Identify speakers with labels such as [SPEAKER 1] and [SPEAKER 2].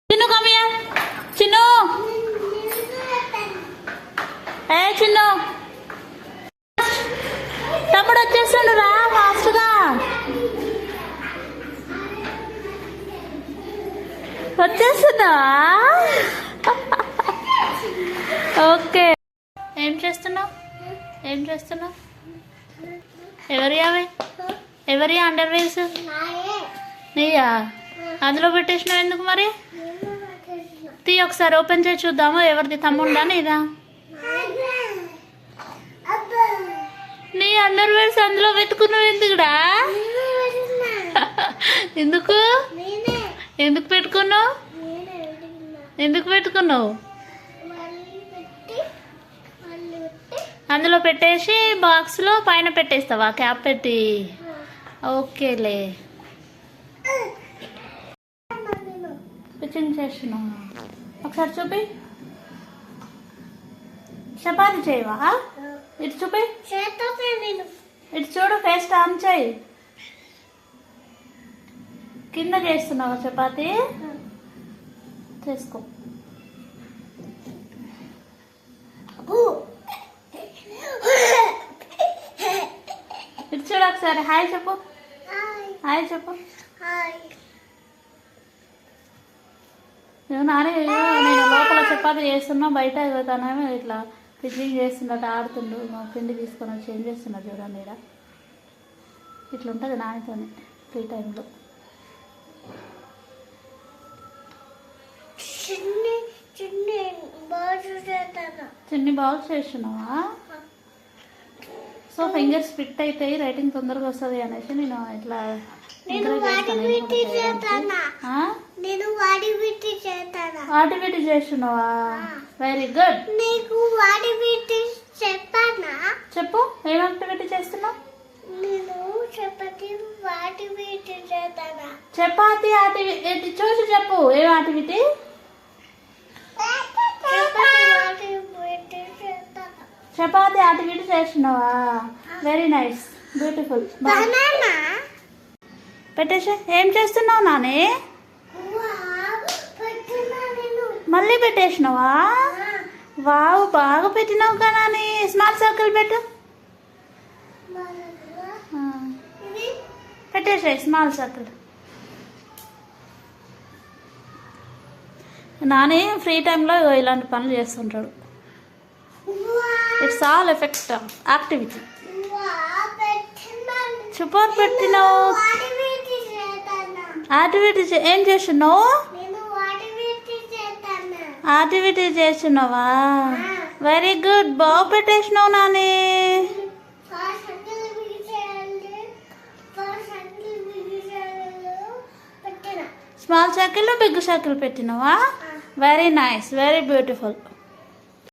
[SPEAKER 1] Chinnu come here Chinnu ఏ చిన్ను తమ్ముడు వచ్చేస్తుండు రా ఫాస్ట్గా వచ్చేస్తుందా ఓకే ఏం చేస్తున్నావు ఎవరి అండర్వేర్స్ నీయా అందులో పెట్టేసినావు ఎందుకు మరి తీ ఒకసారి ఓపెన్ చేసి చూద్దాము ఎవరిది తమ్ముండా నీదా నీ అండర్వేర్స్ అందులో పెట్టుకున్నావు ఎందుకుడా ఎందుకు పెట్టుకున్నావు అందులో పెట్టేసి బాక్స్లో పైన పెట్టేస్తావా క్యాప్ పెట్టి ఓకేలే స్టిచ్చింగ్ చేస్తున్నావు ఒకసారి చూపి చపాతి చేయవా ఇటు చూపి ఇటు చూడు ఫేస్ ఆన్ చేయి కింద చేస్తున్నావా చపాతి చేసుకో ఇటు చూడు ఒకసారి హాయ్ చెప్పు నేను లోపల చపాతి చేస్తున్నా బయట తనేమో ఇట్లా స్టిచ్చింగ్ చేస్తున్నట్టు ఆడుతుండు మా పిండి తీసుకొని వచ్చి ఏం చేస్తున్నా చూడండి ఇక్కడ ఇట్లా ఉంటుంది నానితోని ఫ్రీ టైంలో చిన్ని బాల్స్ చేస్తున్నావా సో ఫింగర్స్ ఫిట్ అయితాయి రైటింగ్ తొందరగా వస్తుంది అనేసి నేను ఇట్లా వాటి చేస్తున్నావా వెరీ గుడ్ చెప్పు ఏం యాక్టివిటీ చేస్తున్నావు చపాతి యాక్టివిటీ చూసి చెప్పు ఏం యాక్టివిటీ చపాతి యాక్టివిటీ చేస్తున్నావా వెరీ నైస్ బ్యూటిఫుల్ పెట్టేసా ఏం చేస్తున్నావు నానే మళ్ళీ పెట్టేసినావా వావ్ బాగా పెట్టినావు కదా నాని స్మాల్ సర్కిల్ పెట్టు పెట్టేసాయి స్మాల్ సర్కిల్ నాని ఫ్రీ టైంలో ఇలాంటి పనులు చేస్తుంటాడు ఇట్స్ ఆల్ ఎఫెక్ట్ యాక్టివిటీ చుపాతి పెట్టినావు యాక్టివిటీ ఏం చేస్తున్నావు యాక్టివిటీ చేస్తున్నావా వెరీ గుడ్ బాగా పెట్టేసినావు Nani small circle big circle పెట్టినావా వెరీ నైస్ వెరీ బ్యూటిఫుల్